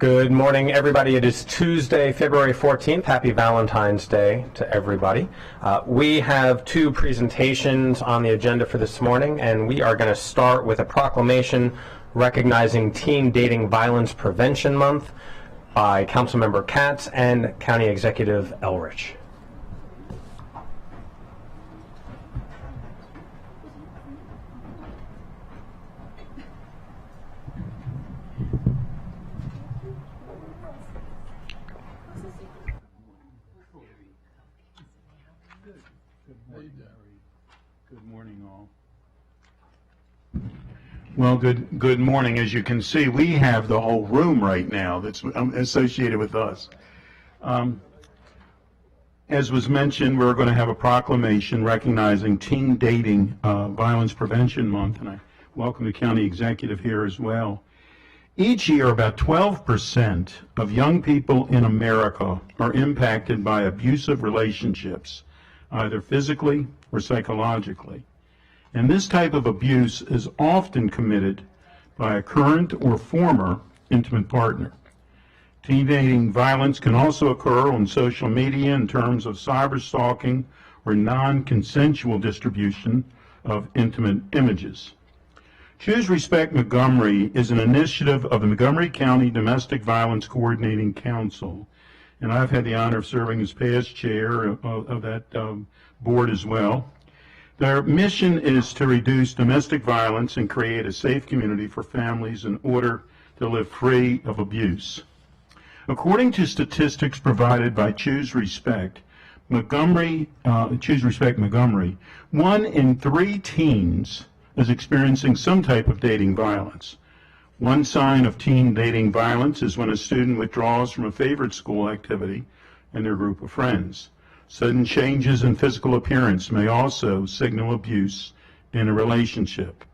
Good morning, everybody. It is Tuesday, February 14th. Happy Valentine's Day to everybody. We have two presentations on the agenda for this morning, and we are going to start with a proclamation recognizing Teen Dating Violence Prevention Month by Councilmember Katz and County Executive Elrich. Good morning, all. Well, good morning. As you can see, we have the whole room right now that's associated with us. As was mentioned, we're going to have a proclamation recognizing Teen Dating Violence Prevention Month, and I welcome the county executive here as well. Each year, about 12% of young people in America are impacted by abusive relationships, either physically or psychologically. And this type of abuse is often committed by a current or former intimate partner. Teen dating violence can also occur on social media in terms of cyber stalking or non-consensual distribution of intimate images. Choose Respect Montgomery is an initiative of the Montgomery County Domestic Violence Coordinating Council, and I've had the honor of serving as past chair of that board as well. Their mission is to reduce domestic violence and create a safe community for families in order to live free of abuse. According to statistics provided by Choose Respect Montgomery, 1 in 3 teens is experiencing some type of dating violence. One sign of teen dating violence is when a student withdraws from a favorite school activity and their group of friends. Sudden changes in physical appearance may also signal abuse in a relationship.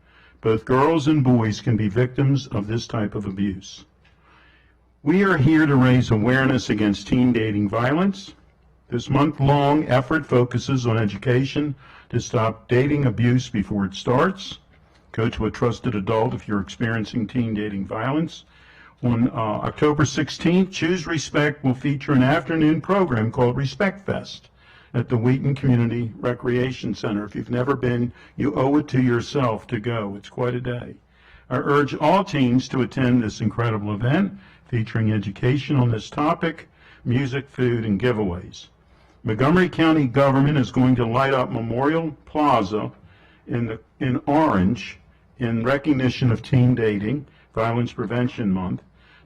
Both girls and boys can be victims of this type of abuse. We are here to raise awareness against teen dating violence. This month-long effort focuses on education to stop dating abuse before it starts. Go to a trusted adult if you're experiencing teen dating violence. On October 16th, Choose Respect will feature an afternoon program called Respect Fest at the Wheaton Community Recreation Center. If you've never been, you owe it to yourself to go. It's quite a day. I urge all teens to attend this incredible event featuring education on this topic, music, food, and giveaways. Montgomery County government is going to light up Memorial Plaza in orange in recognition of Teen Dating Violence Prevention Month.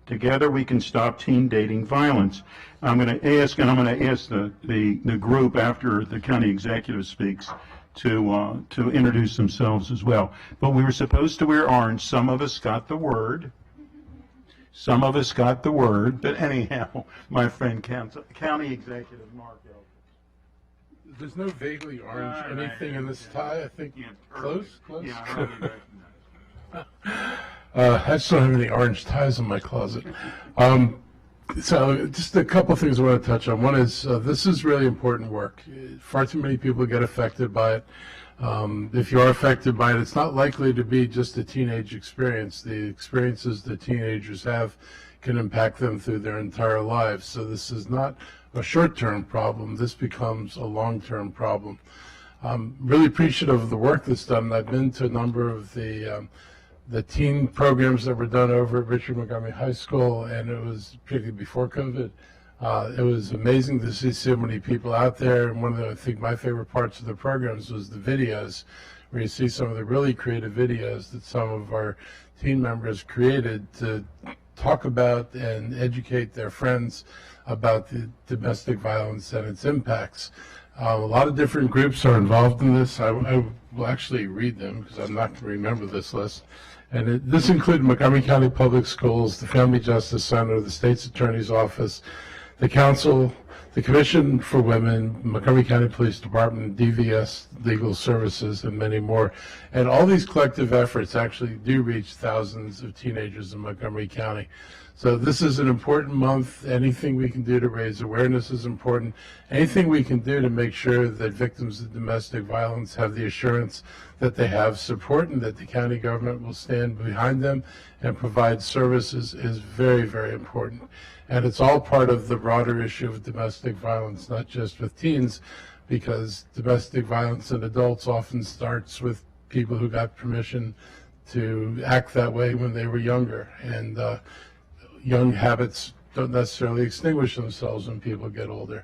Together we can stop teen dating violence. I'm going to ask the group after the county executive speaks to introduce themselves as well. But we were supposed to wear orange. Some of us got the word. But anyhow, my friend County Executive Mark Elder. There's no vaguely orange anything in this tie. I think close. Yeah, I already recognize. I just don't have any orange ties in my closet. So just a couple things I want to touch on. One is this is really important work. Far too many people get affected by it. If you are affected by it, it's not likely to be just a teenage experience. The experiences that teenagers have can impact them through their entire lives. So this is not a short-term problem. This becomes a long-term problem. I'm really appreciative of the work that's done. I've been to a number of the teen programs that were done over at Richard Montgomery High School, and it was particularly before COVID. It was amazing to see so many people out there, and one of the, I think my favorite parts of the programs was the videos, where you see some of the really creative videos that some of our teen members created to talk about and educate their friends about the domestic violence and its impacts. A lot of different groups are involved in this. I will actually read them because I'm not going to remember this list. And this included Montgomery County Public Schools, the Family Justice Center, the State's Attorney's Office, the Council, the Commission for Women, Montgomery County Police Department, DVS Legal Services, and many more. And all these collective efforts actually do reach thousands of teenagers in Montgomery County. So this is an important month. Anything we can do to raise awareness is important. Anything we can do to make sure that victims of domestic violence have the assurance that they have support and that the county government will stand behind them and provide services is very, very important. And it's all part of the broader issue of domestic violence, not just with teens, because domestic violence in adults often starts with people who got permission to act that way when they were younger. And young habits don't necessarily extinguish themselves when people get older.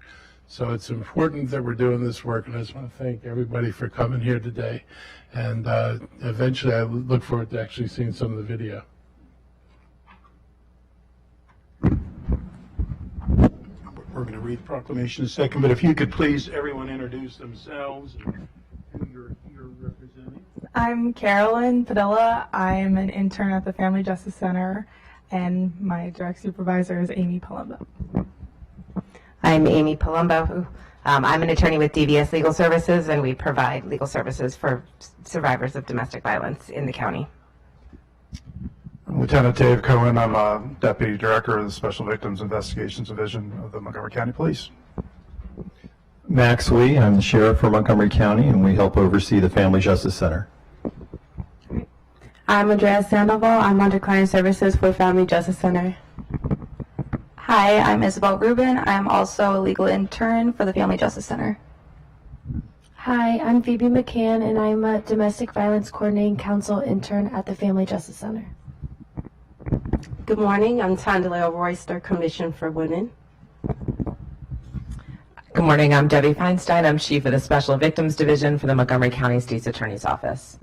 So it's important that we're doing this work, and I just want to thank everybody for coming here today. And eventually I look forward to actually seeing some of the video. We're going to read the proclamation in a second, but if you could please, everyone introduce themselves and who you're representing. I'm Carolyn Padilla. I'm an intern at the Family Justice Center, and my direct supervisor is Amy Palumbo. I'm Amy Palumbo. I'm an attorney with DVS Legal Services, and we provide legal services for survivors of domestic violence in the county. Lieutenant Dave Cohen. I'm a Deputy Director of the Special Victims Investigations Division of the Montgomery County Police. Max Lee, I'm the Sheriff for Montgomery County, and we help oversee the Family Justice Center. I'm Andrea Sandoval. I'm under Client Services for Family Justice Center. Hi, I'm Isabel Rubin. I'm also a legal intern for the Family Justice Center. Hi, I'm Phoebe McCann, and I'm a Domestic Violence Coordinating Council intern at the Family Justice Center. Good morning. I'm Tondela Royster, Commission for Women. Good morning. I'm Debbie Feinstein. I'm Chief of the Special Victims Division for the Montgomery County State's Attorney's Office.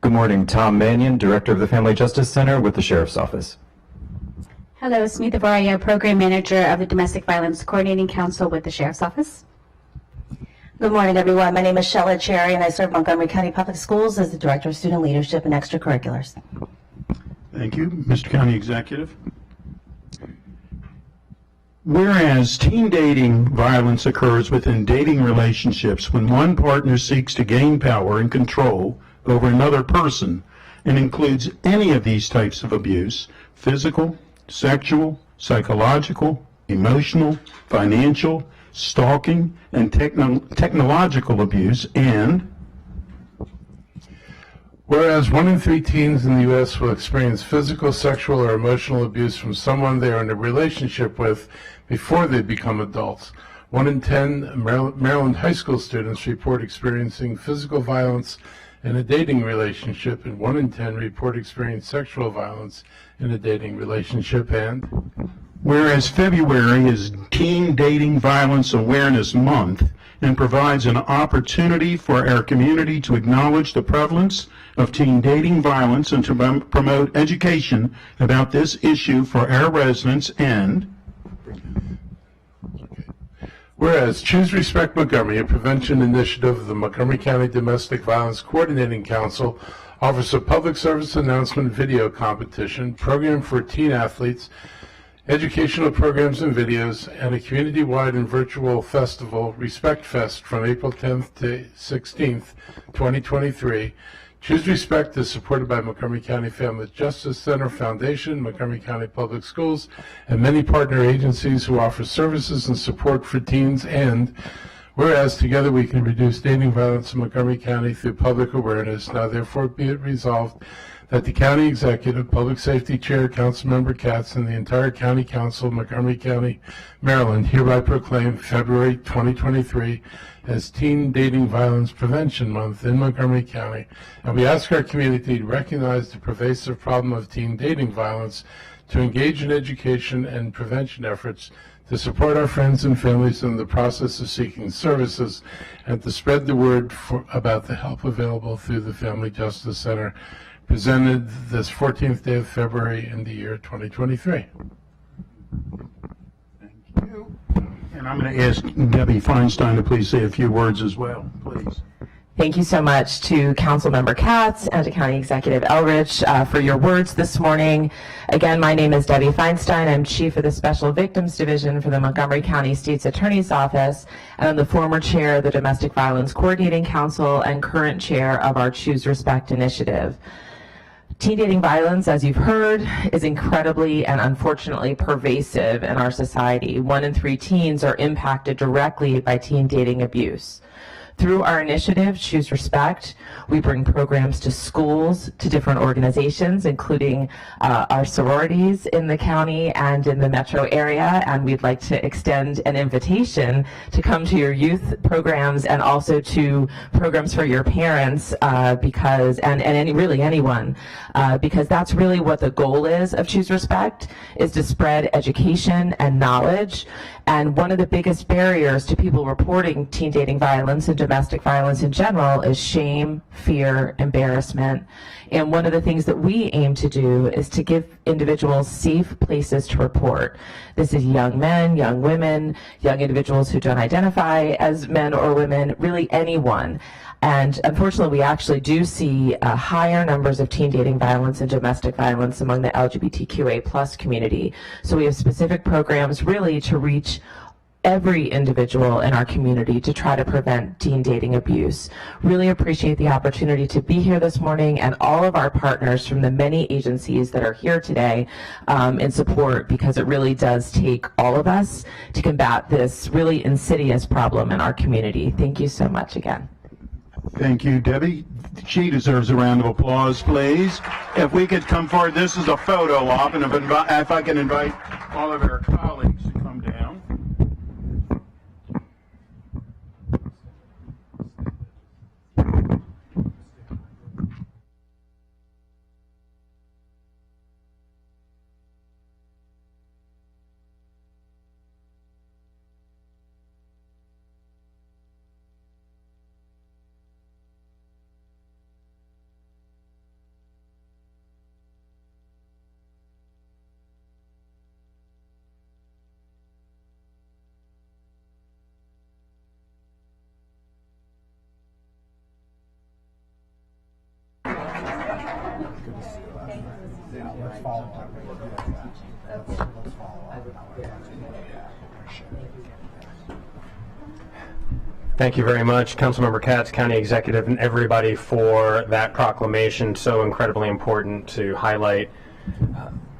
Good morning. Tom Mannion, Director of the Family Justice Center with the Sheriff's Office. Hello, Smita Varaya, Program Manager of the Domestic Violence Coordinating Council with the Sheriff's Office. Good morning, everyone. My name is Shella Cherry, and I serve Montgomery County Public Schools as the Director of Student Leadership and Extracurriculars. Thank you. Mr. County Executive. Whereas teen dating violence occurs within dating relationships when one partner seeks to gain power and control over another person and includes any of these types of abuse: physical, sexual, psychological, emotional, financial, stalking, and technological abuse, and whereas 1 in 3 teens in the U.S. will experience physical, sexual, or emotional abuse from someone they are in a relationship with before they become adults. 1 in 10 Maryland high school students report experiencing physical violence in a dating relationship, and 1 in 10 report experiencing sexual violence in a dating relationship. And whereas February is Teen Dating Violence Awareness Month and provides an opportunity for our community to acknowledge the prevalence of teen dating violence and to promote education about this issue for our residents, and whereas Choose Respect Montgomery, a prevention initiative of the Montgomery County Domestic Violence Coordinating Council, offers a public service announcement video competition, program for teen athletes, educational programs and videos, and a community-wide and virtual festival, Respect Fest, from April 10th to 16th, 2023. Choose Respect is supported by Montgomery County Family Justice Center Foundation, Montgomery County Public Schools, and many partner agencies who offer services and support for teens. And whereas together we can reduce dating violence in Montgomery County through public awareness, now therefore be it resolved that the County Executive, Public Safety Chair, Councilmember Katz, and the entire County Council of Montgomery County, Maryland, hereby proclaim February 2023 as Teen Dating Violence Prevention Month in Montgomery County. And we ask our community to recognize the pervasive problem of teen dating violence, to engage in education and prevention efforts, to support our friends and families in the process of seeking services, and to spread the word about the help available through the Family Justice Center, presented this 14th day of February in the year 2023. thank you. And I'm going to ask Debbie Feinstein to please say a few words as well, please. Thank you so much to Councilmember Katz and to County Executive Elrich for your words this morning. Again, my name is Debbie Feinstein. I'm Chief of the Special Victims Division for the Montgomery County State's Attorney's Office, and I'm the former chair of the Domestic Violence Coordinating Council and current chair of our Choose Respect initiative. Teen dating violence, as you've heard, is incredibly and unfortunately pervasive in our society. 1 in 3 teens are impacted directly by teen dating abuse. Through our initiative, Choose Respect, we bring programs to schools, to different organizations, including our sororities in the county and in the metro area, and we'd like to extend an invitation to come to your youth programs and also to programs for your parents and really anyone, because that's really what the goal is of Choose Respect, is to spread education and knowledge. And one of the biggest barriers to people reporting teen dating violence and domestic violence in general is shame, fear, embarrassment. And one of the things that we aim to do is to give individuals safe places to report. This is young men, young women, young individuals who don't identify as men or women, really anyone. And unfortunately, we actually do see higher numbers of teen dating violence and domestic violence among the LGBTQA+ community. So we have specific programs really to reach every individual in our community to try to prevent teen dating abuse. Really appreciate the opportunity to be here this morning, and all of our partners from the many agencies that are here today in support, because it really does take all of us to combat this really insidious problem in our community. Thank you so much again. Thank you, Debbie. She deserves a round of applause, please. If we could come forward, this is a photo op, and if I can invite all of our colleagues to come down. Thank you very much, Councilmember Katz, County Executive, and everybody for that proclamation. So incredibly important to highlight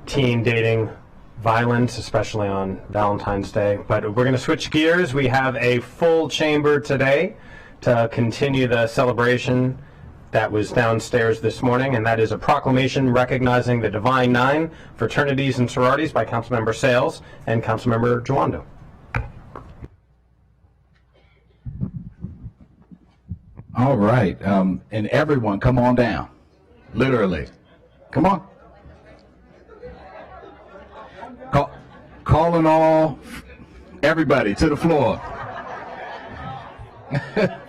teen dating violence, especially on Valentine's Day. But we're going to switch gears. We have a full chamber today to continue the celebration that was downstairs this morning, and that is a proclamation recognizing the Divine Nine fraternities and sororities by Councilmember Sales and Councilmember Joando. All right, and everyone come on down, literally. Come on. Calling all, everybody to the floor.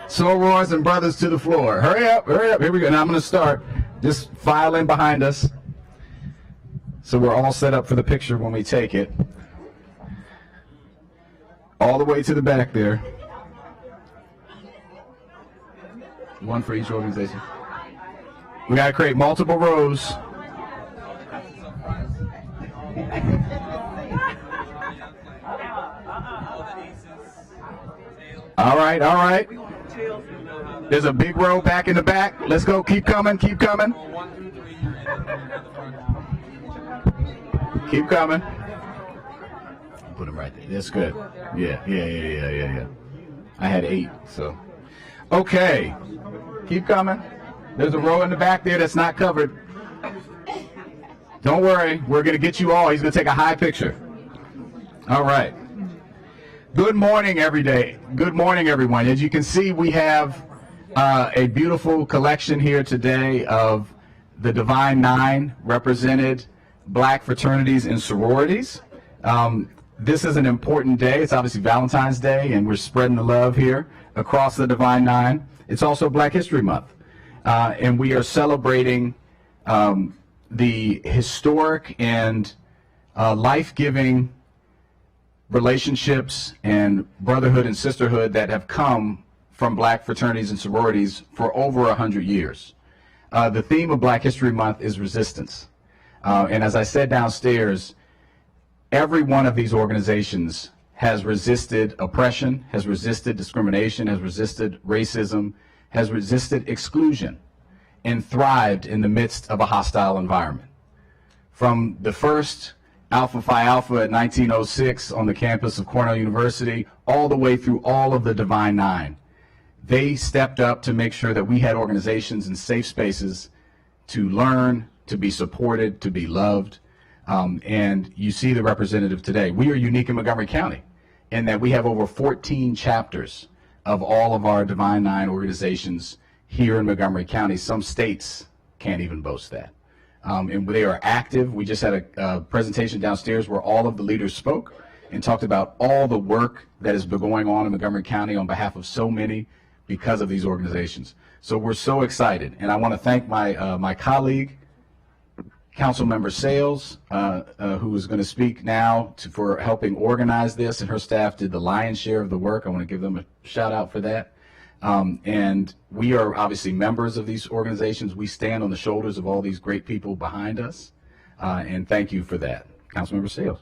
Sorors and brothers to the floor. Hurry up, here we go. Now I'm gonna start. Just file in behind us, so we're all set up for the picture when we take it. All the way to the back there. One for each organization. We got to create multiple rows. All right. There's a big row back in the back. Let's go. Keep coming. Keep coming. Keep coming. Put them right there. That's good. Yeah. I had 8, so. Okay. Keep coming. There's a row in the back there that's not covered. Don't worry. We're going to get you all. He's going to take a high picture. All right. Good morning, Good morning, everyone. As you can see, we have a beautiful collection here today of the Divine Nine represented black fraternities and sororities. This is an important day. It's obviously Valentine's Day, and we're spreading the love here across the Divine Nine. It's also Black History Month, and we are celebrating the historic and life-giving relationships and brotherhood and sisterhood that have come from black fraternities and sororities for over 100 years. The theme of Black History Month is resistance. And as I said downstairs, every one of these organizations has resisted oppression, has resisted discrimination, has resisted racism, has resisted exclusion, and thrived in the midst of a hostile environment. From the first Alpha Phi Alpha at 1906 on the campus of Cornell University, all the way through all of the Divine Nine, They stepped up to make sure that we had organizations and safe spaces to learn, to be supported, to be loved. And you see the representative today. We are unique in Montgomery County in that we have over 14 chapters of all of our Divine Nine organizations here in Montgomery County. Some states can't even boast that. And they are active. We just had a presentation downstairs where all of the leaders spoke and talked about all the work that has been going on in Montgomery County on behalf of so many because of these organizations. So we're so excited. And I want to thank my colleague, Councilmember Sales, who is going to speak now for helping organize this, and her staff did the lion's share of the work. I want to give them a shout out for that. And we are obviously members of these organizations. We stand on the shoulders of all these great people behind us. And thank you for that. Councilmember Sales.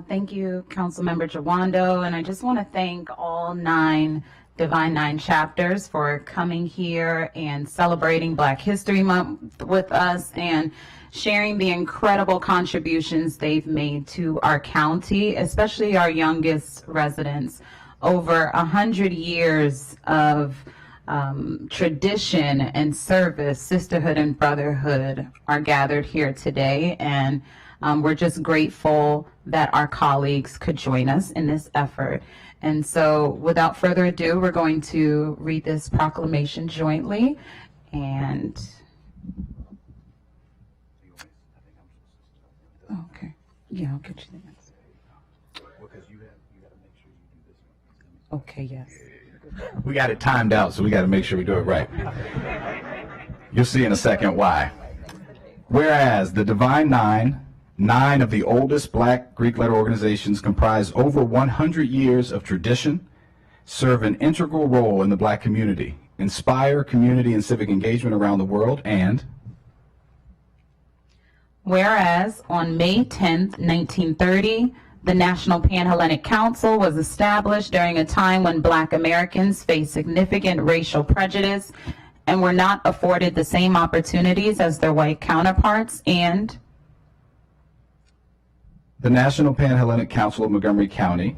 Thank you, Councilmember Jawando, and I just want to thank all 9 Divine Nine chapters for coming here and celebrating Black History Month with us and sharing the incredible contributions they've made to our county, especially our youngest residents. Over 100 years of tradition and service, sisterhood and brotherhood are gathered here today, and we're just grateful that our colleagues could join us in this effort. And so without further ado, we're going to read this proclamation jointly. And okay, yeah, I'll get you the next. Okay, yes. We got it timed out, so we got to make sure we do it right. You'll see in a second why. Whereas the Divine Nine, 9 of the oldest Black Greek letter organizations, comprise over 100 years of tradition, serve an integral role in the Black community, inspire community and civic engagement around the world, and whereas on May 10th, 1930, the National Pan-Hellenic Council was established during a time when Black Americans faced significant racial prejudice and were not afforded the same opportunities as their white counterparts, and the National Pan-Hellenic Council of Montgomery County,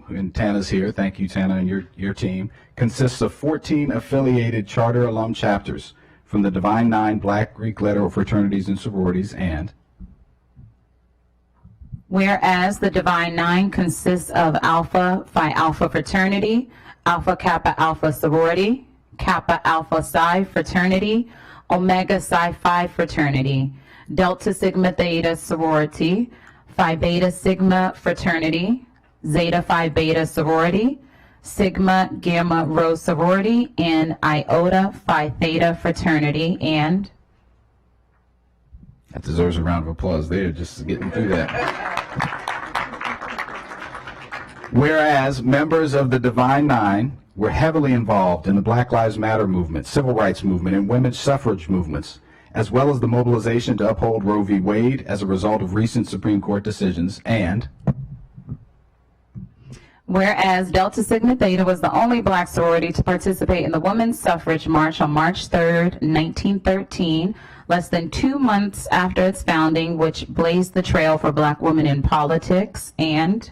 and Tana's here, thank you Tana and your team, consists of 14 affiliated charter alum chapters from the Divine Nine Black Greek letter fraternities and sororities, and whereas the Divine Nine consists of Alpha Phi Alpha fraternity, Alpha Kappa Alpha sorority, Kappa Alpha Psi fraternity, Omega Psi Phi fraternity, Delta Sigma Theta sorority, Phi Beta Sigma fraternity, Zeta Phi Beta sorority, Sigma Gamma Rho sorority, and Iota Phi Theta fraternity, and that deserves a round of applause there, just getting through that. Whereas members of the Divine Nine were heavily involved in the Black Lives Matter movement, civil rights movement, and women's suffrage movements, as well as the mobilization to uphold Roe v. Wade as a result of recent Supreme Court decisions, and whereas Delta Sigma Theta was the only Black sorority to participate in the Women's Suffrage March on March 3rd, 1913, less than 2 months after its founding, which blazed the trail for Black women in politics, and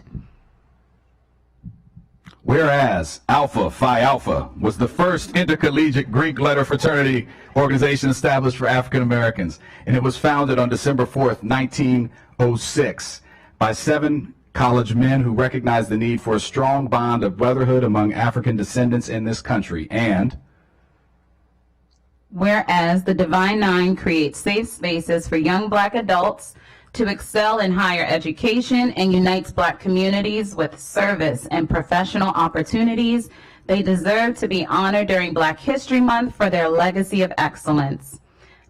whereas Alpha Phi Alpha was the first intercollegiate Greek letter fraternity organization established for African Americans, and it was founded on December 4th, 1906 by 7 college men who recognized the need for a strong bond of brotherhood among African descendants in this country, and whereas the Divine Nine creates safe spaces for young Black adults to excel in higher education and unites Black communities with service and professional opportunities, they deserve to be honored during Black History Month for their legacy of excellence.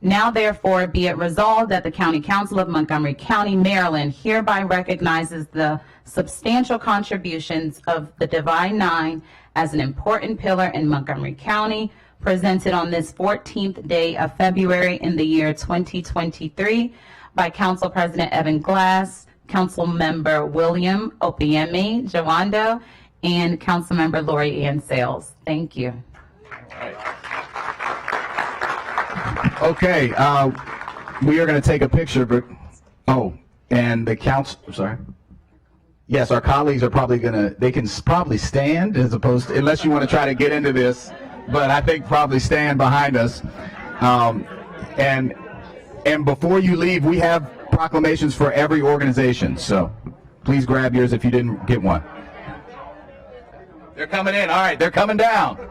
Now, therefore, be it resolved that the County Council of Montgomery County, Maryland, hereby recognizes the substantial contributions of the Divine Nine as an important pillar in Montgomery County, presented on this 14th day of February in the year 2023 by Council President Evan Glass, Council Member William Opiemi Jawando, and Council Member Lori Ann Sales. Thank you. okay, we are going to take a picture, but and the council, I'm sorry. Yes, our colleagues are probably they can probably stand as opposed to, unless you want to try to get into this, but I think probably stand behind us. And before you leave, we have proclamations for every organization, so please grab yours if you didn't get one. They're coming in. All right, they're coming down.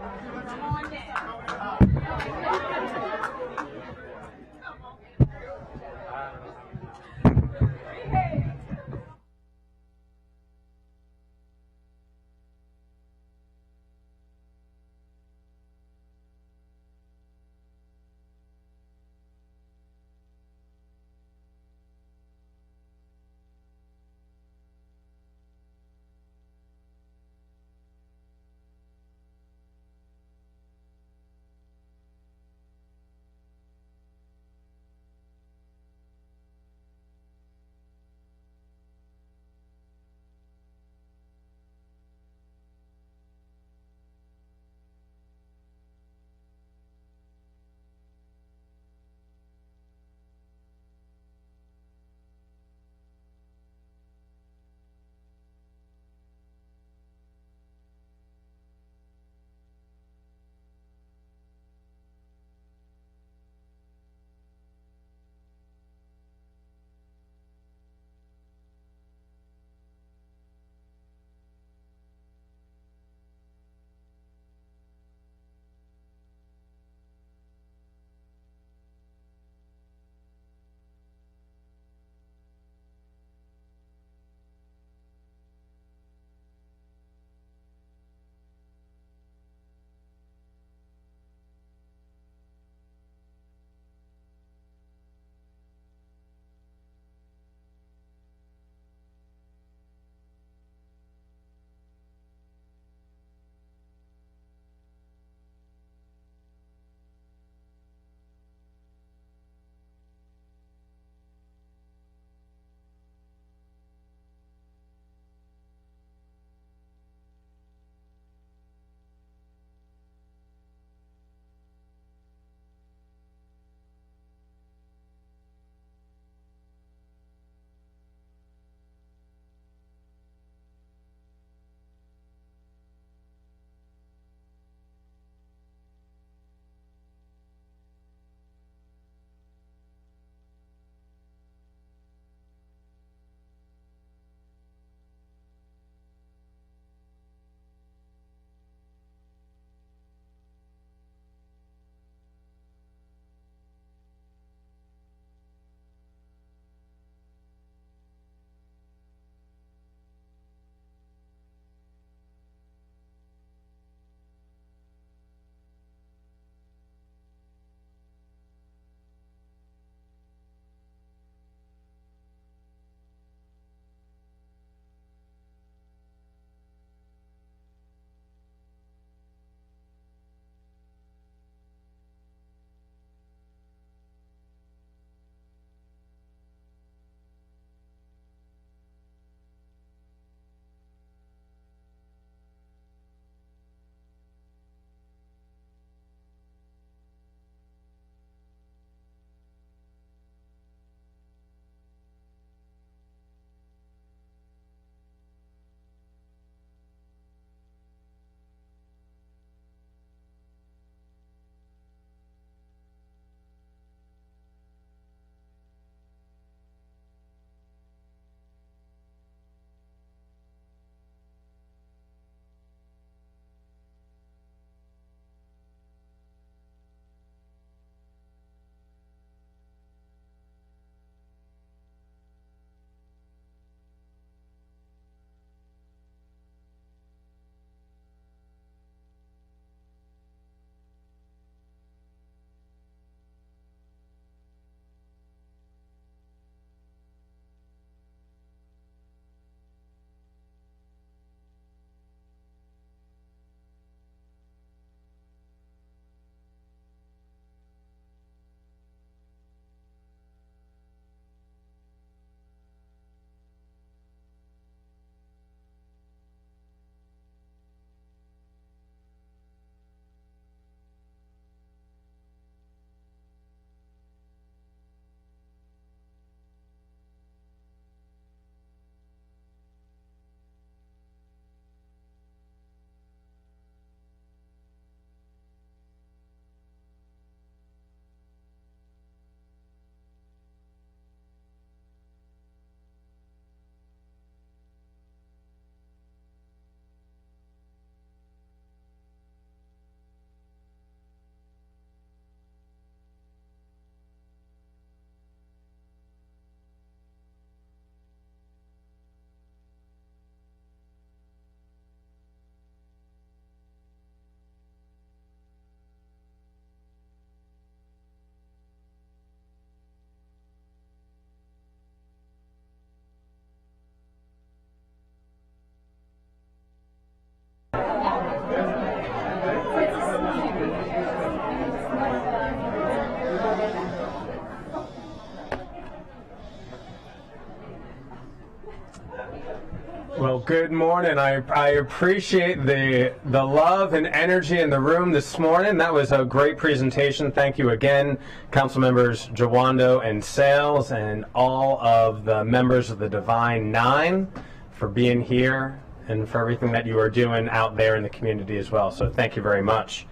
good morning. I appreciate the love and energy in the room this morning. That was a great presentation. Thank you again, Council Members Jawando and Sales, and all of the members of the Divine Nine for being here and for everything that you are doing out there in the community as well. So thank you very much.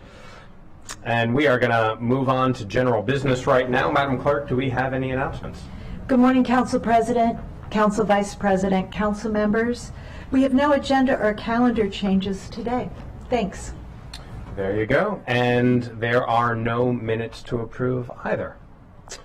And we are going to move on to general business right now. Madam Clerk, do we have any announcements? Good morning, Council President, Council Vice President, Council members. We have no agenda or calendar changes today. Thanks. There you go. And there are no minutes to approve either.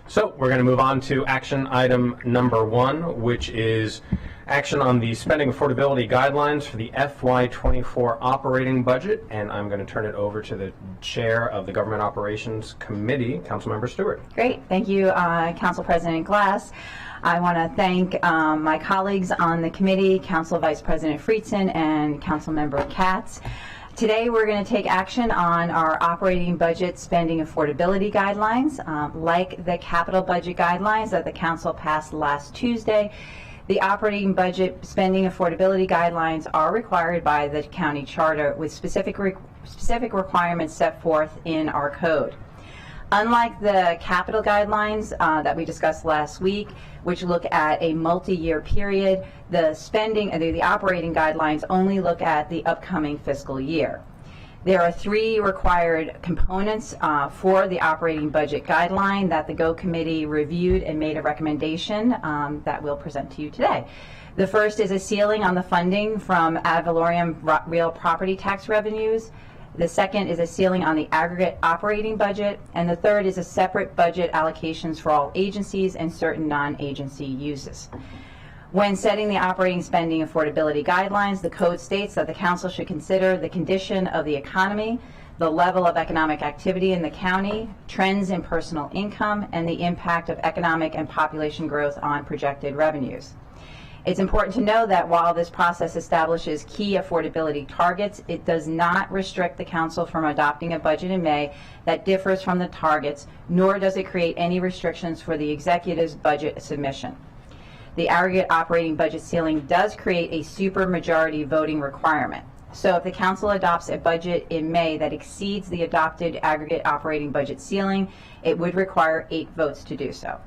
So we're going to move on to action item number 1, which is action on the spending affordability guidelines for the FY24 operating budget. And I'm going to turn it over to the chair of the Government Operations Committee, Councilmember Stewart. Great. Thank you, Council President Glass. I want to thank my colleagues on the committee, Council Vice President Friedson and Councilmember Katz. Today we're going to take action on our operating budget spending affordability guidelines. Like the capital budget guidelines that the Council passed last Tuesday, the operating budget spending affordability guidelines are required by the county charter with specific requirements set forth in our code. Unlike the capital guidelines that we discussed last week, which look at a multi-year period, the operating guidelines only look at the upcoming fiscal year. There are 3 required components for the operating budget guideline that the GO Committee reviewed and made a recommendation that we'll present to you today. The first is a ceiling on the funding from ad valorem real property tax revenues. The second is a ceiling on the aggregate operating budget, and the third is a separate budget allocations for all agencies and certain non-agency uses. When setting the operating spending affordability guidelines, the code states that the council should consider the condition of the economy, the level of economic activity in the county, trends in personal income, and the impact of economic and population growth on projected revenues. It's important to know that while this process establishes key affordability targets, it does not restrict the council from adopting a budget in May that differs from the targets, nor does it create any restrictions for the executive's budget submission. The aggregate operating budget ceiling does create a supermajority voting requirement. So if the council adopts a budget in May that exceeds the adopted aggregate operating budget ceiling, it would require 8 votes to do so.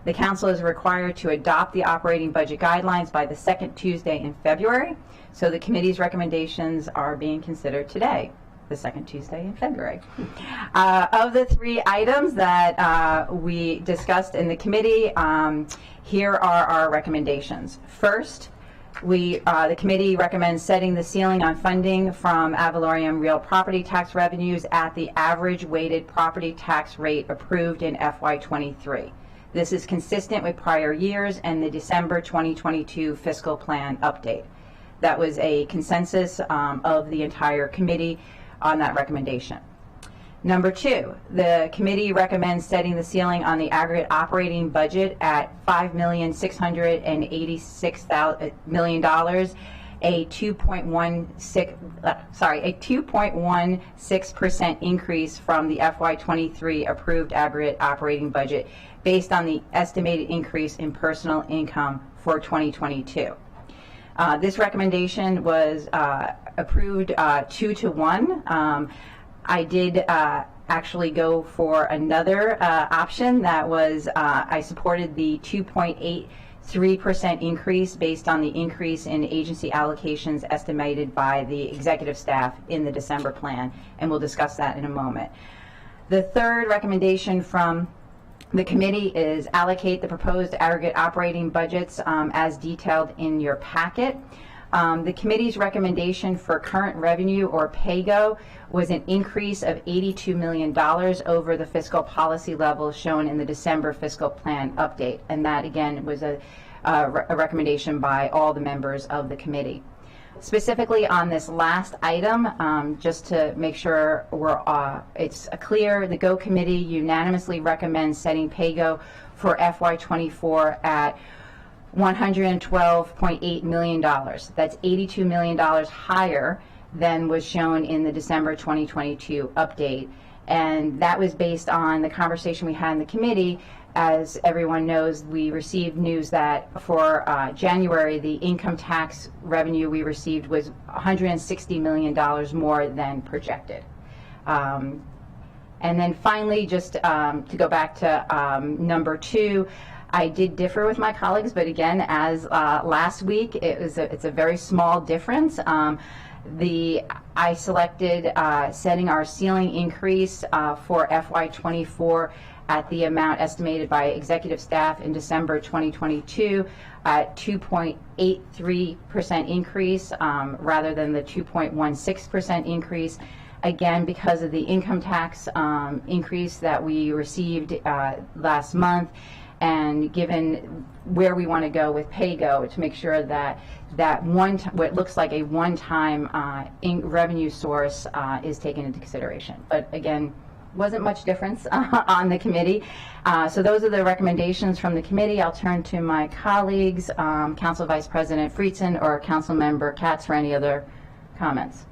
The council is required to adopt the operating budget guidelines by the 2nd Tuesday in February, so the committee's recommendations are being considered today, the 2nd Tuesday in February. Of the 3 items that we discussed in the committee, here are our recommendations. First, the committee recommends setting the ceiling on funding from ad valorem real property tax revenues at the average weighted property tax rate approved in FY23. This is consistent with prior years and the December 2022 fiscal plan update. That was a consensus of the entire committee on that recommendation. Number 2, the committee recommends setting the ceiling on the aggregate operating budget at $5,686 million, a 2.16% increase from the FY23 approved aggregate operating budget based on the estimated increase in personal income for 2022. This recommendation was approved 2-to-1. I did actually go for another option that was, I supported the 2.83% increase based on the increase in agency allocations estimated by the executive staff in the December plan, and we'll discuss that in a moment. The third recommendation from the committee is allocate the proposed aggregate operating budgets as detailed in your packet. The committee's recommendation for current revenue, or PAYGO, was an increase of $82 million over the fiscal policy level shown in the December fiscal plan update. And that, again, was a recommendation by all the members of the committee. Specifically on this last item, just to make sure it's clear, the GO Committee unanimously recommends setting PAYGO for FY24 at $112.8 million. That's $82 million higher than was shown in the December 2022 update. And that was based on the conversation we had in the committee. As everyone knows, we received news that for January, the income tax revenue we received was $160 million more than projected. And then finally, just to go back to number 2, I did differ with my colleagues, but again, as last week, it's a very small difference. I selected setting our ceiling increase for FY24 at the amount estimated by executive staff in December 2022 at 2.83% increase rather than the 2.16% increase. Again, because of the income tax increase that we received last month, and given where we want to go with PAYGO to make sure that what looks like a one-time revenue source is taken into consideration. But again, wasn't much difference on the committee. So those are the recommendations from the committee. I'll turn to my colleagues, Council Vice President Friedson or Council Member Katz for any other comments.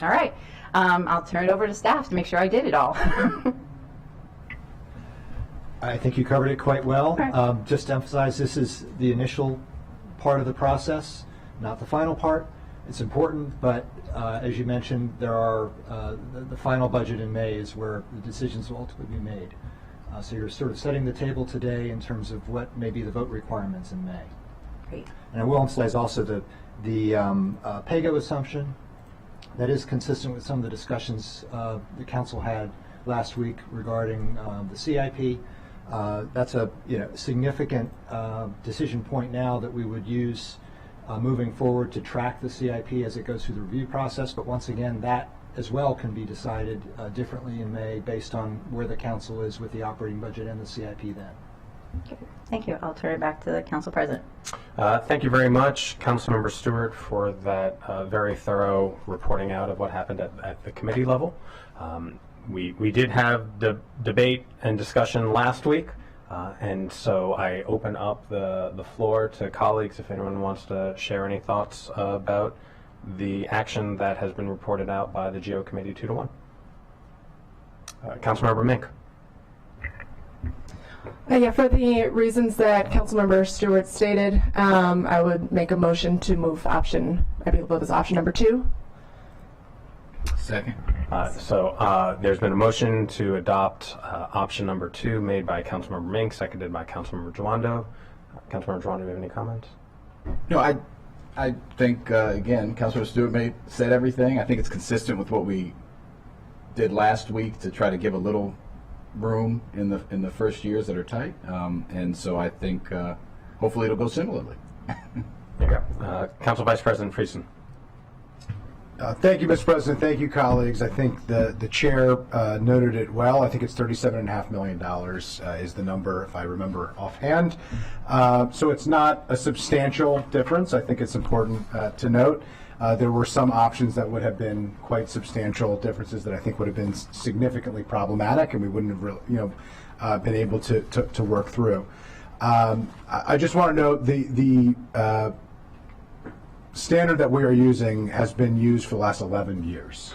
All right. I'll turn it over to staff to make sure I did it all. I think you covered it quite well. Just to emphasize, this is the initial part of the process, not the final part. It's important, but as you mentioned, there are the final budget in May is where the decisions will ultimately be made. So you're sort of setting the table today in terms of what may be the vote requirements in May. Great. And I will emphasize also the PAYGO assumption that is consistent with some of the discussions the council had last week regarding the CIP. That's a significant decision point now that we would use moving forward to track the CIP as it goes through the review process. But once again, that as well can be decided differently in May based on where the council is with the operating budget and the CIP then. Okay. Thank you. I'll turn it back to the council president. Thank you very much, Councilmember Stewart, for that very thorough reporting out of what happened at the committee level. We did have the debate and discussion last week, and so I open up the floor to colleagues if anyone wants to share any thoughts about the action that has been reported out by the GO Committee 2-1. Councilmember Mink. Yeah, for the reasons that Councilmember Stewart stated, I would make a motion to move option, I believe it was option number 2. Second. So there's been a motion to adopt option number 2 made by Councilmember Mink, seconded by Councilmember Joando. Councilmember Joando, do you have any comments? No, I think, again, Councilmember Stewart said everything. I think it's consistent with what we did last week to try to give a little room in the first years that are tight. And so I think hopefully it'll go similarly. There you go. Council Vice President Friesen. Thank you, Mr. President. Thank you, colleagues. I think the chair noted it well. I think it's $37.5 million is the number, if I remember offhand. So it's not a substantial difference. I think it's important to note. There were some options that would have been quite substantial differences that I think would have been significantly problematic, and we wouldn't have really, been able to work through. I just want to note the standard that we are using has been used for the last 11 years.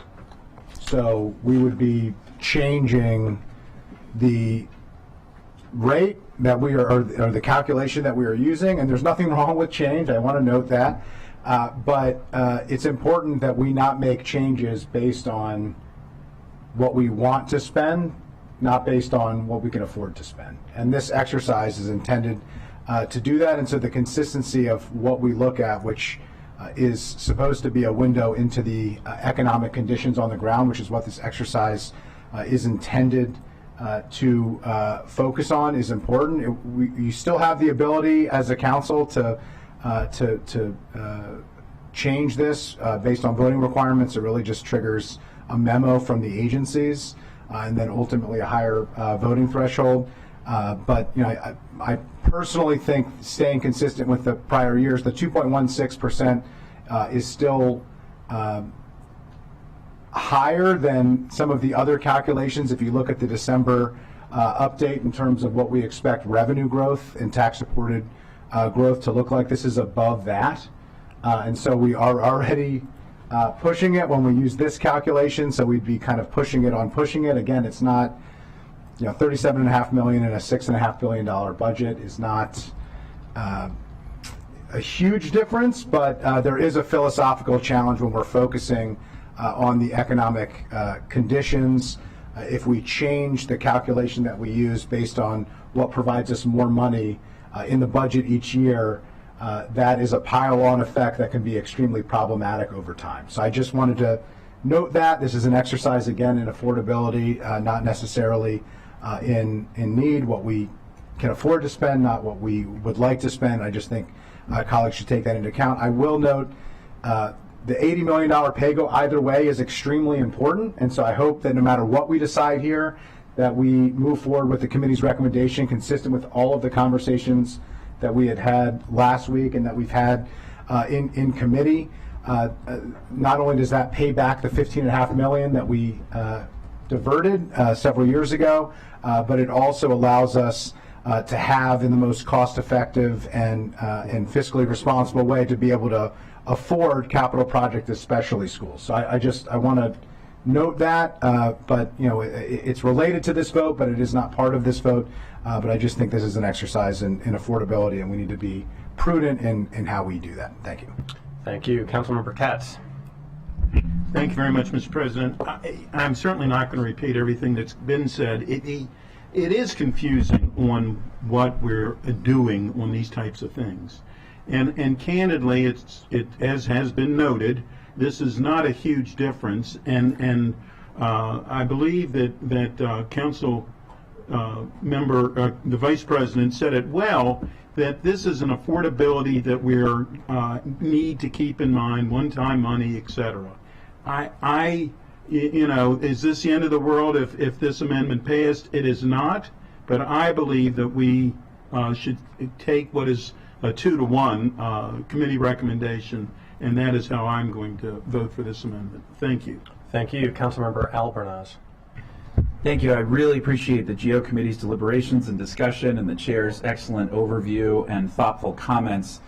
So we would be changing the rate that we are, or the calculation that we are using, and there's nothing wrong with change. I want to note that. But it's important that we not make changes based on what we want to spend, not based on what we can afford to spend. And this exercise is intended to do that. And so the consistency of what we look at, which is supposed to be a window into the economic conditions on the ground, which is what this exercise is intended to focus on, is important. You still have the ability as a council to change this based on voting requirements. It really just triggers a memo from the agencies and then ultimately a higher voting threshold. But I personally think staying consistent with the prior years, the 2.16% is still higher than some of the other calculations. If you look at the December update in terms of what we expect revenue growth and tax-supported growth to look like, this is above that. And so we are already pushing it when we use this calculation, so we'd be kind of pushing it on pushing it. Again, it's not, you know, $37.5 million in a $6.5 billion budget is not a huge difference, but there is a philosophical challenge when we're focusing on the economic conditions. If we change the calculation that we use based on what provides us more money in the budget each year, that is a pile-on effect that can be extremely problematic over time. So I just wanted to note that this is an exercise, again, in affordability, not necessarily in need, what we can afford to spend, not what we would like to spend. I just think colleagues should take that into account. I will note the $80 million PAYGO either way is extremely important, and so I hope that no matter what we decide here, that we move forward with the committee's recommendation consistent with all of the conversations that we had last week and that we've had in committee. Not only does that pay back the $15.5 million that we diverted several years ago, but it also allows us to have, in the most cost-effective and fiscally responsible way, to be able to afford capital projects, especially schools. So I want to note that, but you know, it's related to this vote, but it is not part of this vote. But I just think this is an exercise in affordability, and we need to be prudent in how we do that. Thank you. Thank you. Councilmember Katz. Thank you very much, Mr. President. I'm certainly not going to repeat everything that's been said. It is confusing on what we're doing on these types of things. And candidly, it as has been noted, this is not a huge difference. And I believe that Council member, the Vice President, said it well, that this is an affordability that we're need to keep in mind, one-time money, etc. You know, is this the end of the world if this amendment passed? It is not, but I believe that we should take what is a 2-to-1 committee recommendation, and that is how I'm going to vote for this amendment. Thank you. Thank you. Councilmember Albernaz. Thank you. I really appreciate the GO Committee's deliberations and discussion and the Chair's excellent overview and thoughtful comments.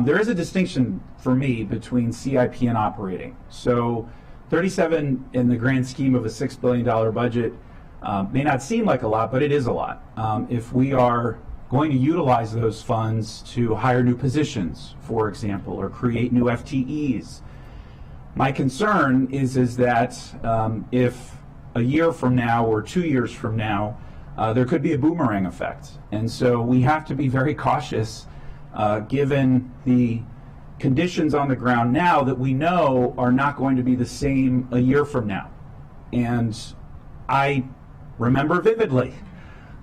There is a distinction for me between CIP and operating. So 37 in the grand scheme of a $6 billion budget may not seem like a lot, but it is a lot. If we are going to utilize those funds to hire new positions, for example, or create new FTEs, my concern is that if a year from now or 2 years from now, there could be a boomerang effect. And so we have to be very cautious given the conditions on the ground now that we know are not going to be the same a year from now. And I remember vividly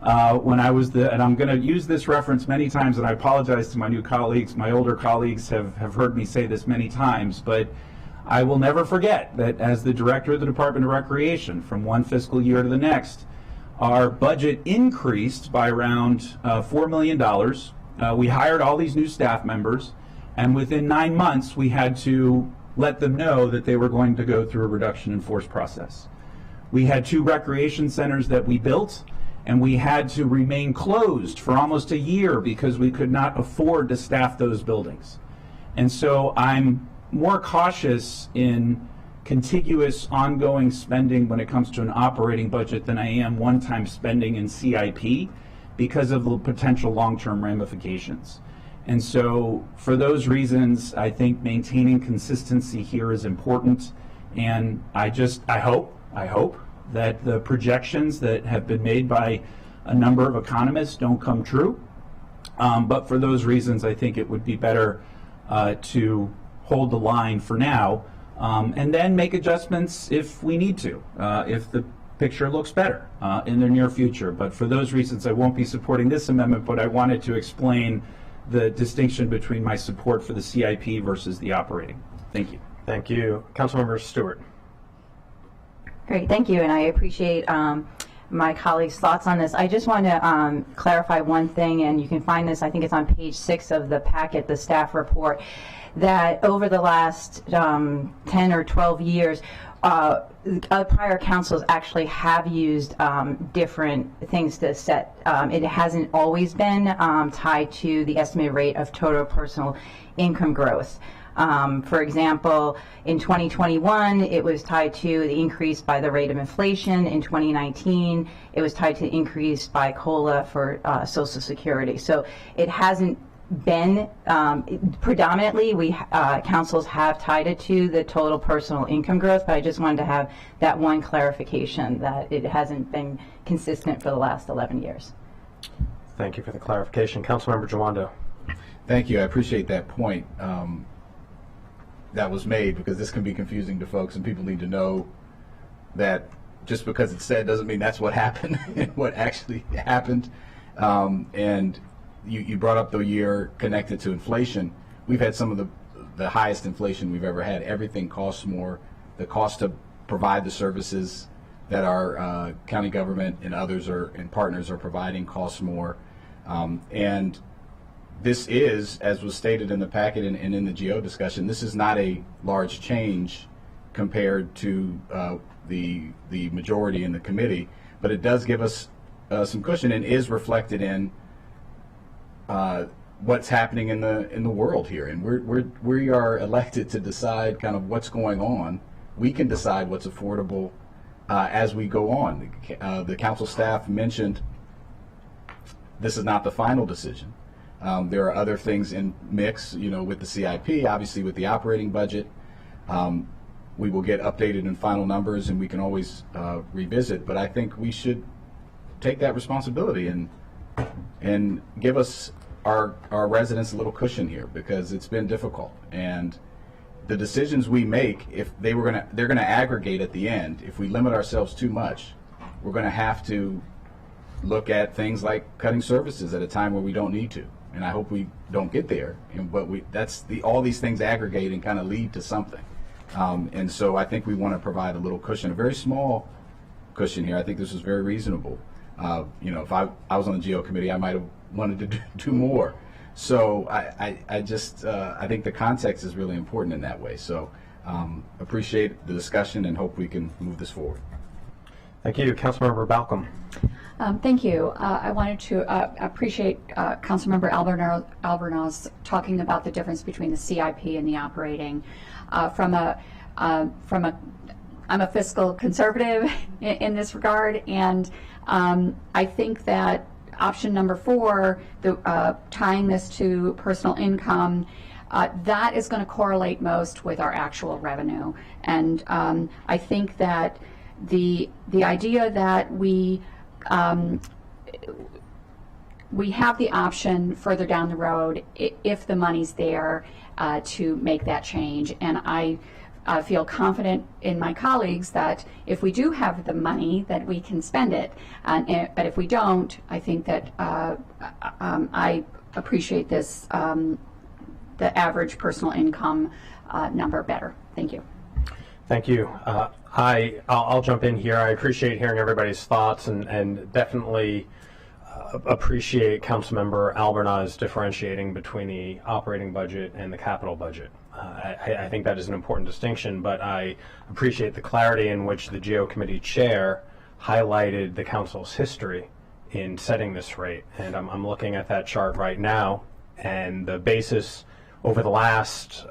when I was and I'm going to use this reference many times, and I apologize to my new colleagues. My older colleagues have heard me say this many times, but I will never forget that as the director of the Department of Recreation, from one fiscal year to the next, our budget increased by around $4 million. We hired all these new staff members, and within 9 months, we had to let them know that they were going to go through a reduction in force process. We had 2 recreation centers that we built, and we had to remain closed for almost a year because we could not afford to staff those buildings. And so I'm more cautious in contiguous ongoing spending when it comes to an operating budget than I am one-time spending in CIP because of the potential long-term ramifications. And so for those reasons, I think maintaining consistency here is important. And I hope that the projections that have been made by a number of economists don't come true. But for those reasons, I think it would be better to hold the line for now, and then make adjustments if we need to, if the picture looks better in the near future. But for those reasons, I won't be supporting this amendment, but I wanted to explain the distinction between my support for the CIP versus the operating. Thank you. Thank you. Councilmember Stewart. Great, thank you, and I appreciate my colleagues' thoughts on this. I just want to clarify one thing, and you can find this, I think it's on page 6 of the packet, the staff report, that over the last 10 or 12 years, prior councils actually have used different things to set. It hasn't always been tied to the estimated rate of total personal income growth. For example, in 2021, it was tied to the increase by the rate of inflation. In 2019, it was tied to increase by COLA for Social Security. So it hasn't been predominantly, councils have tied it to the total personal income growth, but I just wanted to have that one clarification that it hasn't been consistent for the last 11 years. Thank you for the clarification. Councilmember Jawando. Thank you. I appreciate that point that was made, because this can be confusing to folks, and people need to know that just because it's said doesn't mean that's what happened and what actually happened. And you brought up the year connected to inflation. We've had some of the highest inflation we've ever had. Everything costs more. The cost to provide the services that our county government and others and partners are providing costs more. And this is, as was stated in the packet and in the GO discussion, this is not a large change compared to the majority in the committee, but it does give us some cushion and is reflected in what's happening in the world here. And we are elected to decide kind of what's going on. We can decide what's affordable as we go on. The council staff mentioned this is not the final decision. There are other things in mix, with the CIP, obviously with the operating budget. We will get updated and final numbers, and we can always revisit. But I think we should take that responsibility and give us our residents a little cushion here, because it's been difficult. And the decisions we make, if they're gonna aggregate at the end. If we limit ourselves too much, we're gonna have to look at things like cutting services at a time where we don't need to. And I hope we don't get there. But all these things aggregate and kind of lead to something. And so I think we want to provide a little cushion, a very small cushion here. I think this is very reasonable. If I was on the GO committee, I might have wanted to do more. So I think the context is really important in that way. So appreciate the discussion and hope we can move this forward. Thank you. Councilmember Balcom. Thank you. I wanted to appreciate Councilmember Albornoz talking about the difference between the CIP and the operating. I'm a fiscal conservative in this regard, and I think that option number 4, tying this to personal income, that is going to correlate most with our actual revenue. And I think that the idea that we have the option further down the road, if the money's there, to make that change. And I feel confident in my colleagues that if we do have the money, that we can spend it. But if we don't, I think that I appreciate this, the average personal income number better. Thank you. Thank you. I'll jump in here. I appreciate hearing everybody's thoughts and definitely appreciate Councilmember Albornoz differentiating between the operating budget and the capital budget. I think that is an important distinction, but I appreciate the clarity in which the GO committee chair highlighted the council's history in setting this rate. And I'm looking at that chart right now, and the basis over the last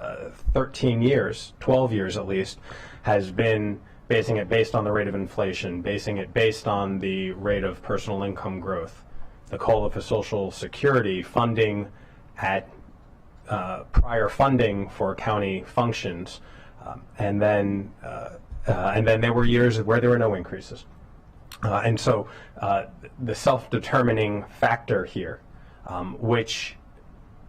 13 years, 12 years at least, has been basing it based on the rate of inflation, basing it based on the rate of personal income growth, the COLA for Social Security, funding at prior funding for county functions, and then there were years where there were no increases. And so the self-determining factor here, which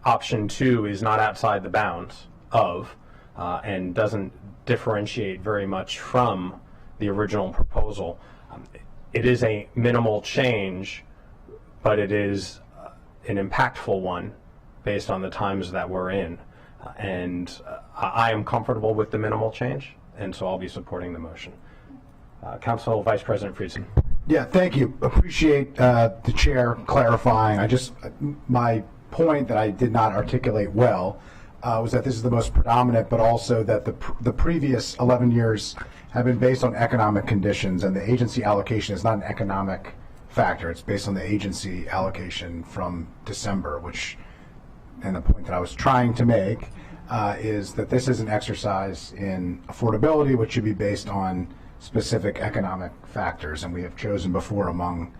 option 2 is not outside the bounds of and doesn't differentiate very much from the original proposal. It is a minimal change, but it is an impactful one based on the times that we're in. And I am comfortable with the minimal change, and so I'll be supporting the motion. Council Vice President Friedson. Yeah, thank you. Appreciate the chair clarifying. My point that I did not articulate well was that this is the most predominant, but also that the previous 11 years have been based on economic conditions, and the agency allocation is not an economic factor. It's based on the agency allocation from December, and the point that I was trying to make is that this is an exercise in affordability, which should be based on specific economic factors, and we have chosen before among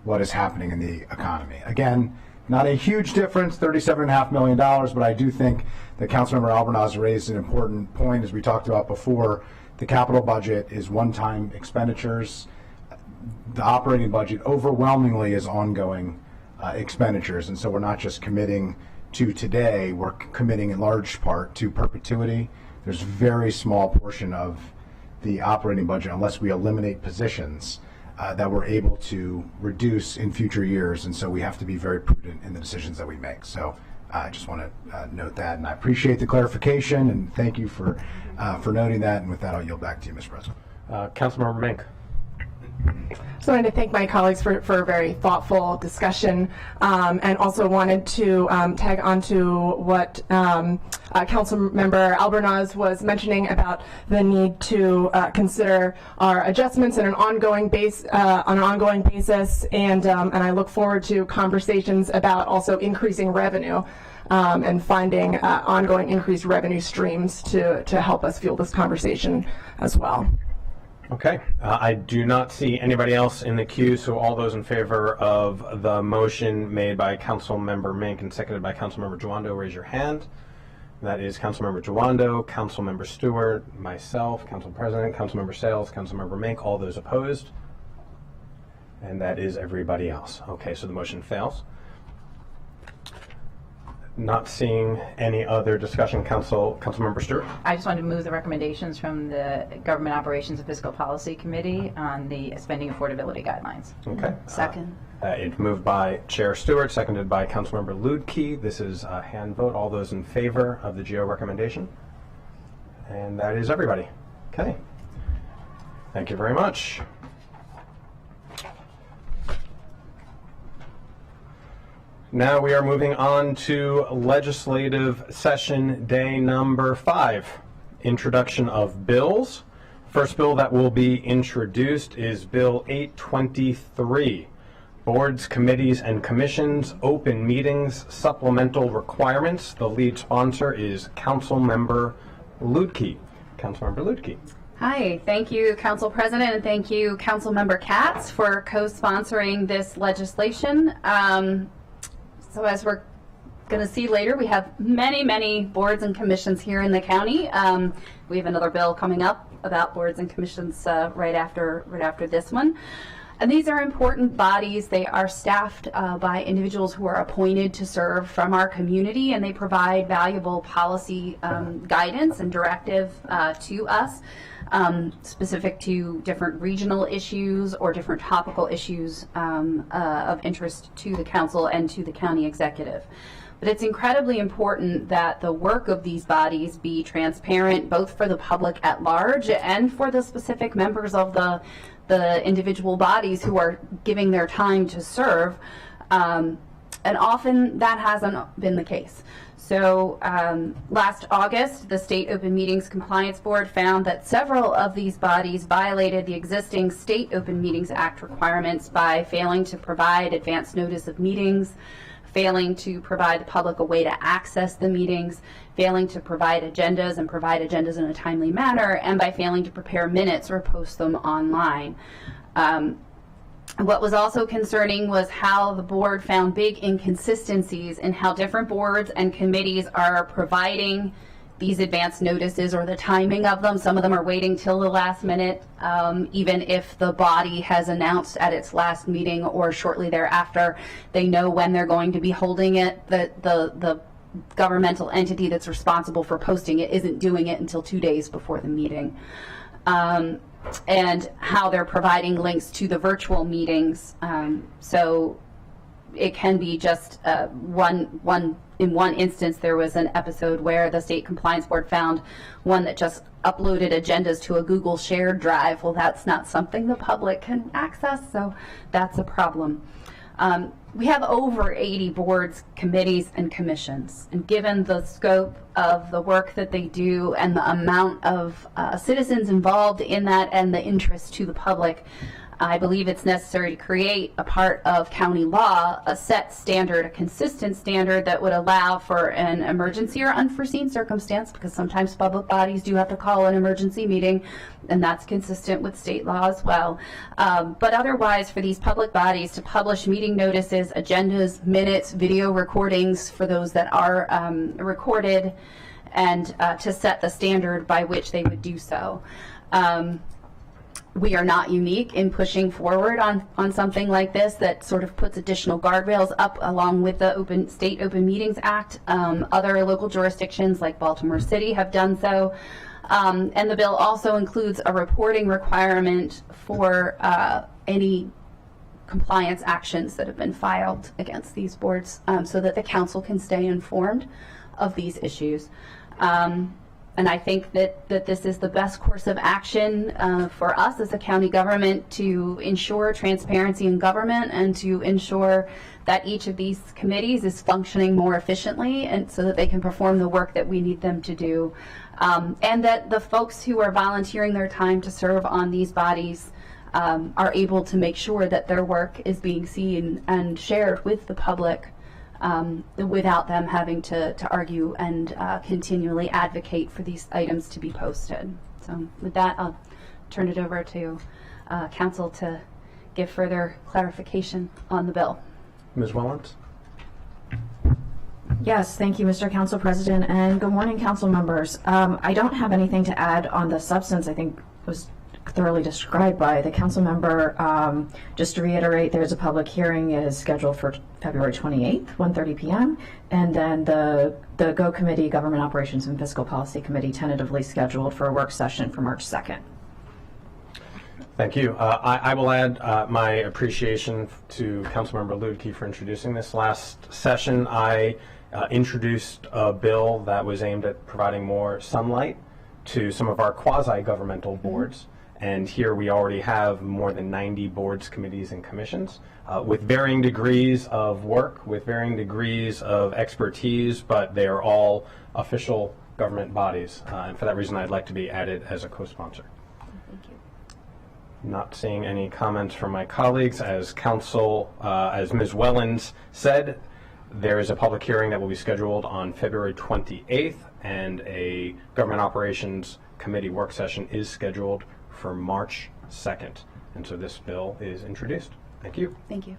what is happening in the economy. Again, not a huge difference, $37.5 million, but I do think that Councilmember Albornoz raised an important point, as we talked about before. The capital budget is one-time expenditures. The operating budget overwhelmingly is ongoing expenditures, and so we're not just committing to today, we're committing in large part to perpetuity. There's a very small portion of the operating budget, unless we eliminate positions, that we're able to reduce in future years, and so we have to be very prudent in the decisions that we make. So I just want to note that, and I appreciate the clarification, and thank you for noting that, and with that, I'll yield back to you, Mr. President. Councilmember Mink. So I wanted to thank my colleagues for a very thoughtful discussion, and also wanted to tag onto what Councilmember Albornoz was mentioning about the need to consider our adjustments on an ongoing basis, and I look forward to conversations about also increasing revenue and finding ongoing increased revenue streams to help us fuel this conversation as well. Okay, I do not see anybody else in the queue, so all those in favor of the motion made by Councilmember Mink and seconded by Councilmember Jawando, raise your hand. That is Councilmember Jawando, Councilmember Stewart, myself, Council President, Councilmember Sales, Councilmember Mink, all those opposed. And that is everybody else. Okay, so the motion fails. Not seeing any other discussion. Councilmember Stewart. I just wanted to move the recommendations from the Government Operations and Fiscal Policy Committee on the spending affordability guidelines. Okay. Second. It's moved by Chair Stewart, seconded by Councilmember Luedtke. This is a hand vote. All those in favor of the GO recommendation? And that is everybody. Okay. Thank you very much. Now we are moving on to legislative session day number 5, introduction of bills. First bill that will be introduced is Bill 823, Boards, Committees, and Commissions, Open Meetings, Supplemental Requirements. The lead sponsor is Councilmember Luedtke. Councilmember Luedtke. Hi, thank you, Council President, and thank you, Councilmember Katz, for co-sponsoring this legislation. So as we're going to see later, we have many boards and commissions here in the county. We have another bill coming up about boards and commissions right after this one. And these are important bodies. They are staffed by individuals who are appointed to serve from our community, and they provide valuable policy guidance and directive to us, specific to different regional issues or different topical issues of interest to the council and to the county executive. But it's incredibly important that the work of these bodies be transparent, both for the public at large and for the specific members of the individual bodies who are giving their time to serve. And often that hasn't been the case. So last August, the State Open Meetings Compliance Board found that several of these bodies violated the existing State Open Meetings Act requirements by failing to provide advance notice of meetings, failing to provide the public a way to access the meetings, failing to provide agendas in a timely manner, and by failing to prepare minutes or post them online. What was also concerning was how the board found big inconsistencies in how different boards and committees are providing these advance notices or the timing of them. Some of them are waiting till the last minute, even if the body has announced at its last meeting or shortly thereafter, they know when they're going to be holding it. The governmental entity that's responsible for posting it isn't doing it until 2 days before the meeting. And how they're providing links to the virtual meetings. So it can be just in one instance, there was an episode where the State Compliance Board found one that just uploaded agendas to a Google shared drive. Well, that's not something the public can access, so that's a problem. We have over 80 boards, committees, and commissions. And given the scope of the work that they do and the amount of citizens involved in that and the interest to the public, I believe it's necessary to create a part of county law, a set standard, a consistent standard that would allow for an emergency or unforeseen circumstance, because sometimes public bodies do have to call an emergency meeting, and that's consistent with state law as well. But otherwise, for these public bodies to publish meeting notices, agendas, minutes, video recordings for those that are recorded, and to set the standard by which they would do so. We are not unique in pushing forward on something like this that sort of puts additional guardrails up along with the State Open Meetings Act. Other local jurisdictions like Baltimore City have done so. And the bill also includes a reporting requirement for any compliance actions that have been filed against these boards, so that the council can stay informed of these issues. And I think that this is the best course of action for us as a county government to ensure transparency in government and to ensure that each of these committees is functioning more efficiently, and so that they can perform the work that we need them to do. And that the folks who are volunteering their time to serve on these bodies are able to make sure that their work is being seen and shared with the public, without them having to argue and continually advocate for these items to be posted. So with that, I'll turn it over to council to give further clarification on the bill. Ms. Wellens? Yes, thank you, Mr. Council President, and good morning, council members. I don't have anything to add on the substance. I think it was thoroughly described by the council member. Just to reiterate, there's a public hearing is scheduled for February 28th, 1:30 p.m. And then the GO Committee, Government Operations and Fiscal Policy Committee, tentatively scheduled for a work session for March 2nd. Thank you. I will add my appreciation to Councilmember Luedke for introducing this. Last session, I introduced a bill that was aimed at providing more sunlight to some of our quasi-governmental boards. And here we already have more than 90 boards, committees, and commissions with varying degrees of work, with varying degrees of expertise, but they are all official government bodies. And for that reason, I'd like to be added as a co-sponsor. Thank you. Not seeing any comments from my colleagues. As Ms. Wellens said, there is a public hearing that will be scheduled on February 28th, and a Government Operations Committee work session is scheduled for March 2nd. And so this bill is introduced. Thank you. Thank you.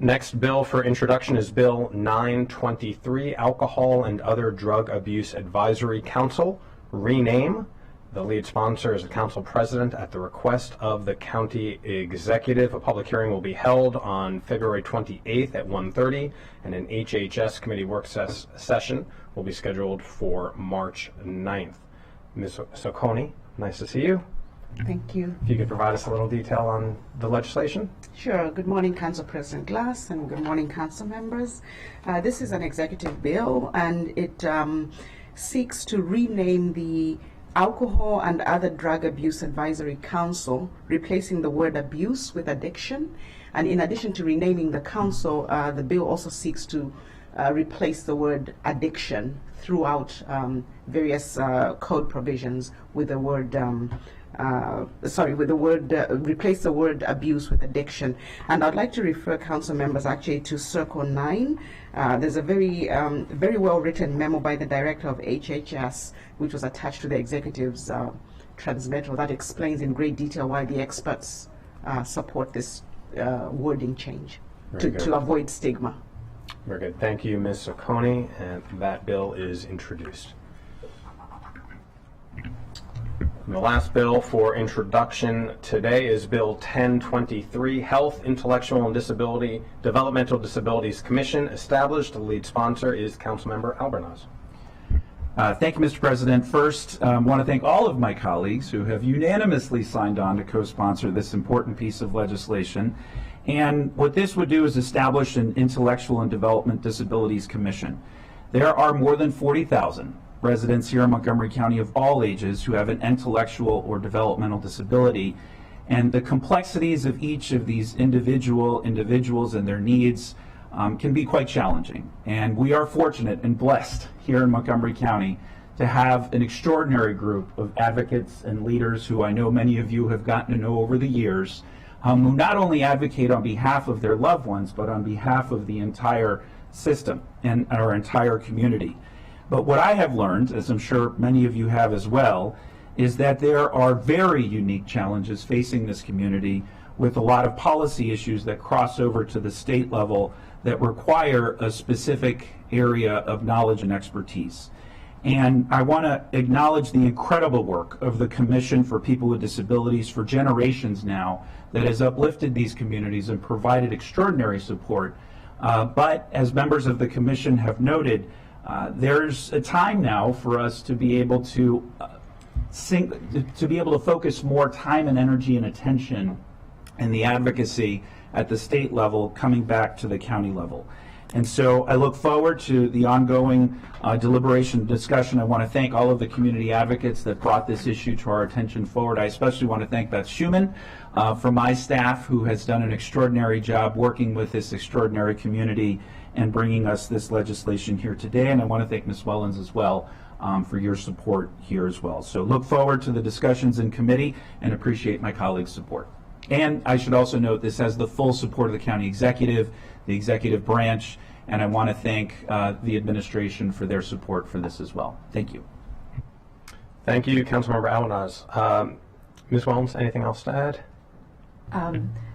Next bill for introduction is Bill 923, Alcohol and Other Drug Abuse Advisory Council, rename. The lead sponsor is the council president at the request of the county executive. A public hearing will be held on February 28th at 1:30, and an HHS committee work session will be scheduled for March 9th. Ms. Socconi, nice to see you. Thank you. If you could provide us a little detail on the legislation. Sure. Good morning, Council President Glass, and good morning, council members. This is an executive bill, and it seeks to rename the Alcohol and Other Drug Abuse Advisory Council, replacing the word abuse with addiction. And in addition to renaming the council, the bill also seeks to replace the word addiction throughout various code provisions with the word replace the word abuse with addiction. And I'd like to refer council members actually to Circle 9. There's a very well written memo by the director of HHS, which was attached to the executive's transmittal, that explains in great detail why the experts support this wording change to avoid stigma. Very good. Thank you, Ms. Socconi, and that bill is introduced. And the last bill for introduction today is Bill 1023, Health, Intellectual and Developmental Disabilities Commission, established. The lead sponsor is Councilmember Albornoz. Thank you, Mr. President. First, I want to thank all of my colleagues who have unanimously signed on to co-sponsor this important piece of legislation. And what this would do is establish an Intellectual and Development Disabilities Commission. There are more than 40,000 residents here in Montgomery County of all ages who have an intellectual or developmental disability, and the complexities of each of these individuals and their needs can be quite challenging. And we are fortunate and blessed here in Montgomery County to have an extraordinary group of advocates and leaders who I know many of you have gotten to know over the years, who not only advocate on behalf of their loved ones, but on behalf of the entire system and our entire community. But what I have learned, as I'm sure many of you have as well, is that there are very unique challenges facing this community with a lot of policy issues that cross over to the state level that require a specific area of knowledge and expertise. And I want to acknowledge the incredible work of the Commission for People with Disabilities for generations now that has uplifted these communities and provided extraordinary support. But as members of the Commission have noted, there's a time now for us to be able to focus more time and energy and attention in the advocacy at the state level coming back to the county level. And so I look forward to the ongoing deliberation and discussion. I want to thank all of the community advocates that brought this issue to our attention forward. I especially want to thank Beth Schuman from my staff, who has done an extraordinary job working with this extraordinary community and bringing us this legislation here today. And I want to thank Ms. Wellens as well for your support here as well. So look forward to the discussions in committee and appreciate my colleagues' support. And I should also note this has the full support of the county executive, the executive branch, and I want to thank the administration for their support for this as well. Thank you. Thank you, Councilmember Albanaz. Ms. Wellens, anything else to add?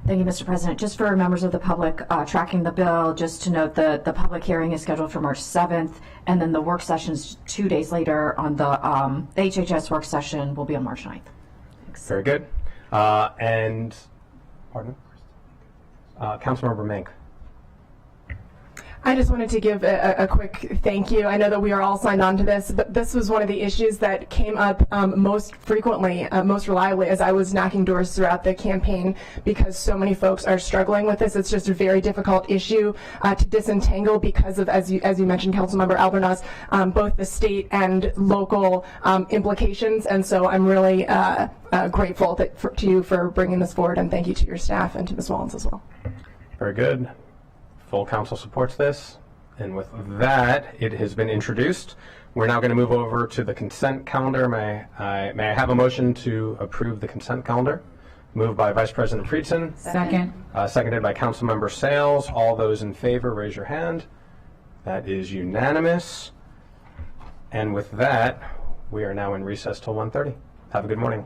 Thank you, Mr. President. Just for members of the public tracking the bill, just to note the public hearing is scheduled for March 7th, and then the work sessions 2 days later on the HHS work session will be on March 9th. Thanks. Very good. And, pardon? Councilmember Mink. I just wanted to give a quick thank you. I know that we are all signed on to this, but this was one of the issues that came up most frequently, most reliably as I was knocking doors throughout the campaign, because so many folks are struggling with this. It's just a very difficult issue to disentangle because of, as you mentioned, Councilmember Albanaz, both the state and local implications. And so I'm really grateful to you for bringing this forward, and thank you to your staff and to Ms. Wellens as well. Very good. Full council supports this, and with that, it has been introduced. We're now going to move over to the consent calendar. May I have a motion to approve the consent calendar? Moved by Vice President Friedson. Second. Seconded by Councilmember Sales. All those in favor, raise your hand. That is unanimous. And with that, we are now in recess till 1:30. Have a good morning.